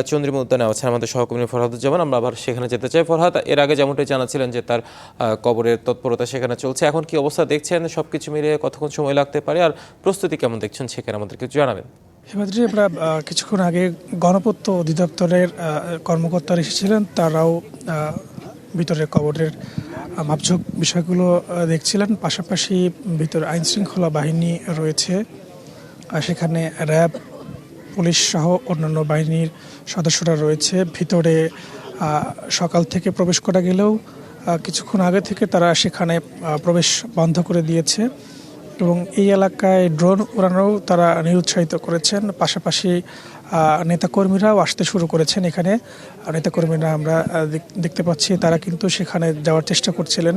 চন্দ্রিমা উদ্যানে আছেন আমাদের সহকর্মী ফরহাদুজ্জামান। আমরা আবার সেখানে যেতে চাই। ফরহাদ, এর আগে যেমনটাই জানাচ্ছিলেন যে তার কবরের তৎপরতা সেখানে চলছে, এখন কি অবস্থা দেখছেন? সবকিছু মিলিয়ে কতক্ষণ সময় লাগতে পারে, আর প্রস্তুতি কেমন দেখছেন সেখানে আমাদেরকে জানাবেন। এবারে আমরা কিছুক্ষণ আগে গণপূর্ত অধিদপ্তরের কর্মকর্তারা এসেছিলেন, তারাও ভিতরের কবরের মাপঝোঁক বিষয়গুলো দেখছিলেন। পাশাপাশি ভিতরে আইন শৃঙ্খলা বাহিনী রয়েছে, সেখানে র্যাব, পুলিশ সহ অন্যান্য বাহিনীর সদস্যরা রয়েছে। ভিতরে সকাল থেকে প্রবেশ করা গেলেও কিছুক্ষণ আগে থেকে তারা সেখানে প্রবেশ বন্ধ করে দিয়েছে এবং এই এলাকায় ড্রোন উড়ানোও তারা নিরুৎসাহিত করেছেন। পাশাপাশি নেতাকর্মীরাও আসতে শুরু করেছেন। এখানে নেতাকর্মীরা আমরা দেখতে পাচ্ছি তারা কিন্তু সেখানে যাওয়ার চেষ্টা করছিলেন,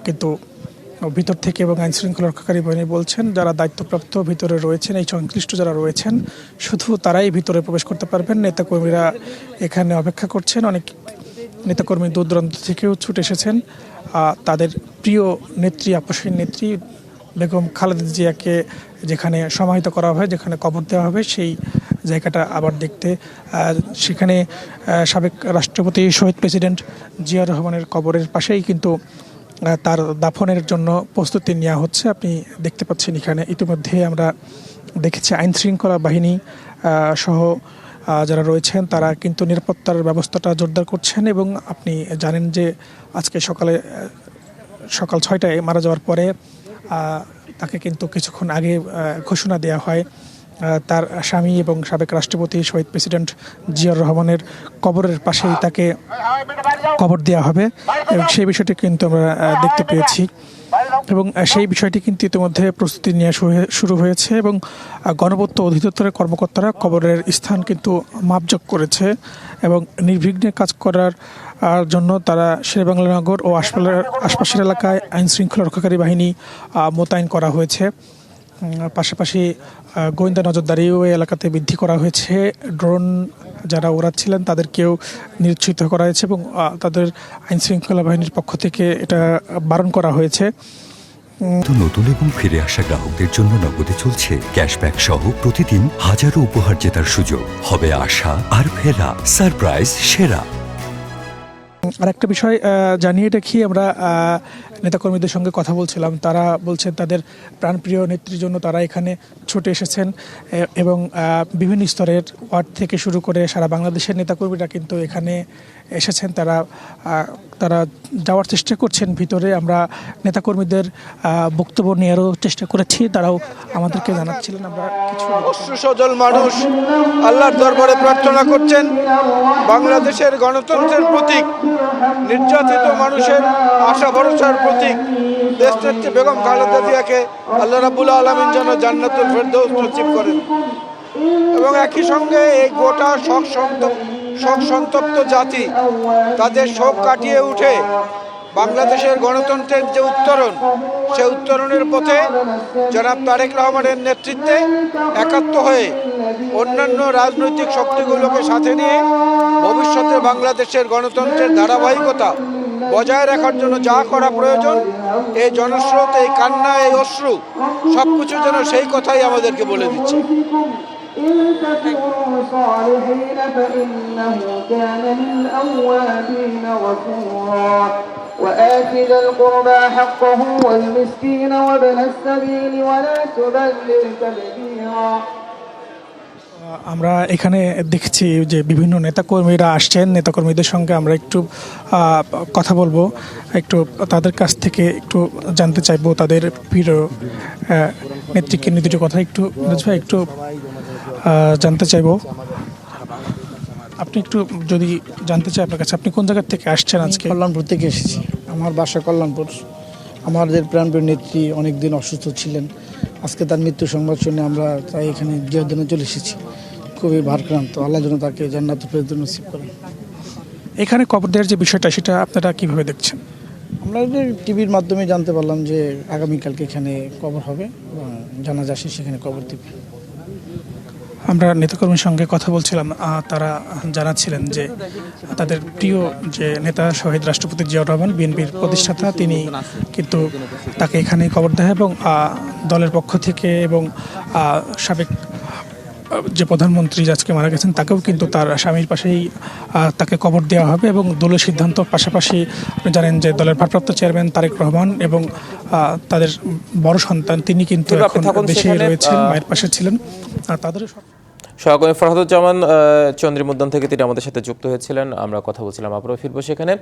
কিন্তু ভিতর থেকে এবং আইন শৃঙ্খলা রক্ষাকারী বাহিনী বলছেন যারা দায়িত্বপ্রাপ্ত ভিতরে রয়েছেন, এই সংশ্লিষ্ট যারা রয়েছেন শুধু তারাই ভিতরে প্রবেশ করতে পারবেন। নেতাকর্মীরা এখানে অপেক্ষা করছেন। অনেক নেতাকর্মী দূর দূরান্ত থেকেও ছুটে এসেছেন তাদের প্রিয় নেত্রী, আপসীন নেত্রী বেগম খালেদা জিয়াকে যেখানে সমাহিত করা হয়, যেখানে কবর দেওয়া হবে, সেই জায়গাটা আবার দেখতে। সেখানে সাবেক রাষ্ট্রপতি শহীদ প্রেসিডেন্ট জিয়াউর রহমানের কবরের পাশেই কিন্তু তার দাফনের জন্য প্রস্তুতি নেওয়া হচ্ছে। আপনি দেখতে পাচ্ছেন এখানে ইতিমধ্যে আমরা দেখেছি আইন শৃঙ্খলা বাহিনী সহ যারা রয়েছেন তারা কিন্তু নিরাপত্তার ব্যবস্থাটা জোরদার করছেন। এবং আপনি জানেন যে আজকে সকাল 6টায় মারা যাওয়ার পরে তাকে কিন্তু কিছুক্ষণ আগে ঘোষণা দেওয়া হয় তার স্বামী এবং সাবেক রাষ্ট্রপতি শহীদ প্রেসিডেন্ট জিয়াউর রহমানের কবরের পাশেই তাকে কবর দেওয়া হবে, এবং সেই বিষয়টি কিন্তু আমরা দেখতে পেয়েছি। এবং সেই বিষয়টি কিন্তু ইতিমধ্যে প্রস্তুতি নেওয়া শুরু হয়েছে এবং গণপূর্ত অধিদপ্তরের কর্মকর্তারা কবরের স্থান কিন্তু মাপজোক করেছে এবং নির্বিঘ্নে কাজ করার জন্য তারা শেরেবাংলানগর ও আশপাশের এলাকায় আইন শৃঙ্খলা রক্ষাকারী বাহিনী মোতায়েন করা হয়েছে। পাশাপাশি গোয়েন্দা নজরদারিও এই এলাকাতে বৃদ্ধি করা হয়েছে। ড্রোন যারা ওড়াচ্ছিলেন তাদেরকেও নিরুৎসাহিত করা হয়েছে এবং তাদের আইন শৃঙ্খলা বাহিনীর পক্ষ থেকে এটা বারণ করা হয়েছে। নতুন এবং ফিরে আসা গ্রাহকদের জন্য নগদে চলছে ক্যাশব্যাক সহ প্রতিদিন হাজারো উপহার জেতার সুযোগ। হবে আশা আর ফেরা, সারপ্রাইজ সেরা। আর একটা বিষয় জানিয়ে রাখি, আমরা নেতাকর্মীদের সঙ্গে কথা বলছিলাম, তারা বলছেন তাদের প্রাণপ্রিয় নেত্রীর জন্য তারা এখানে ছুটে এসেছেন এবং বিভিন্ন স্তরের ওয়ার্ড থেকে শুরু করে সারা বাংলাদেশের নেতাকর্মীরা কিন্তু এখানে এসেছেন। তারা যাওয়ার চেষ্টা করছেন ভিতরে। আমরা নেতাকর্মীদের বক্তব্য নেওয়ারও চেষ্টা করেছি, তারাও আমাদেরকে জানাচ্ছিলেন। আমরা কিছু সজল মানুষ আল্লাহর দরবারে প্রার্থনা করছেন বাংলাদেশের গণতন্ত্রের প্রতীক, নির্যাতিত মানুষের আশা ভরসার প্রতীক দেশনেত্রী বেগম খালেদা জিয়াকে আল্লাহ রাব্বুল আলামিন যেন জান্নাতুল ফেরদৌস নসিব করেন। এবং একই সঙ্গে এই গোটা শোক সন্তপ্ত জাতি তাদের শোক কাটিয়ে উঠে বাংলাদেশের গণতন্ত্রের যে উত্তরণ, সে উত্তরণের পথে জনাব তারেক রহমানের নেতৃত্বে একাত্ম হয়ে অন্যান্য রাজনৈতিক শক্তিগুলোকে সাথে নিয়ে ভবিষ্যতে বাংলাদেশের গণতন্ত্রের ধারাবাহিকতা বজায় রাখার জন্য যা করা প্রয়োজন, এই জনস্রোত, এই কান্না, এই অশ্রু সবকিছু যেন সেই কথাই আমাদেরকে বলে দিচ্ছে। وآت ذا القربى حقه والمسكين وابن السبيل ولا تبذر تبذيرا। আমরা এখানে দেখছি যে বিভিন্ন নেতাকর্মীরা আসছেন। নেতাকর্মীদের সঙ্গে আমরা একটু কথা বলবো, একটু তাদের কাছ থেকে একটু জানতে চাইবো তাদের প্রিয় নেত্রীকে নিয়ে দুটো কথা একটু জানতে চাইবো। আপনি একটু যদি জানতে চাই আপনার কাছে, আপনি কোন জায়গা থেকে আসছেন? আজকে কল্যাণপুর থেকে এসেছি, আমার বাসা কল্যাণপুর। আমাদের প্রাণপ্রিয় নেত্রী অনেকদিন অসুস্থ ছিলেন, আজকে তার মৃত্যু সংবাদ শুনে আমরা তাই এখানে জিয়াউদ্দিনে চলে এসেছি। খুবই ভারাক্রান্ত, আল্লাহ যেন তাকে জান্নাতুল ফেরদৌস নসিব করেন। এখানে কবর দেওয়ার যে বিষয়টা, সেটা আপনারা কীভাবে দেখছেন? আমরা টিভির মাধ্যমে জানতে পারলাম যে আগামীকালকে এখানে কবর হবে, জানাজা শেষে সেখানে কবর দেবে। আমরা নেতাকর্মীর সঙ্গে কথা বলছিলাম, তারা জানাচ্ছিলেন যে তাদের প্রিয় যে নেতা শহীদ রাষ্ট্রপতি জিয়াউর রহমান, বিএনপির প্রতিষ্ঠাতা, তিনি কিন্তু তাকে এখানে কবর দেয় এবং দলের পক্ষ থেকে এবং সাবেক যে প্রধানমন্ত্রী আজকে মারা গেছেন তাকেও কিন্তু তার স্বামীর পাশেই তাকে কবর দেওয়া হবে এবং দলীয় সিদ্ধান্ত পাশাপাশি আপনি জানেন যে দলের ভারপ্রাপ্ত চেয়ারম্যান তারেক রহমান এবং তাদের বড় সন্তান তিনি কিন্তু আপনি এখন থাকুন দেশে সেখানে, রয়েছেন, মায়ের পাশে ছিলেন। তাদের সহকর্মী ফরহাদুজ্জামান চন্দ্রিমুদ্দান থেকে তিনি আমাদের সাথে যুক্ত হয়েছিলেন। আমরা কথা বলছিলাম, আবারও ফিরবো সেখানে।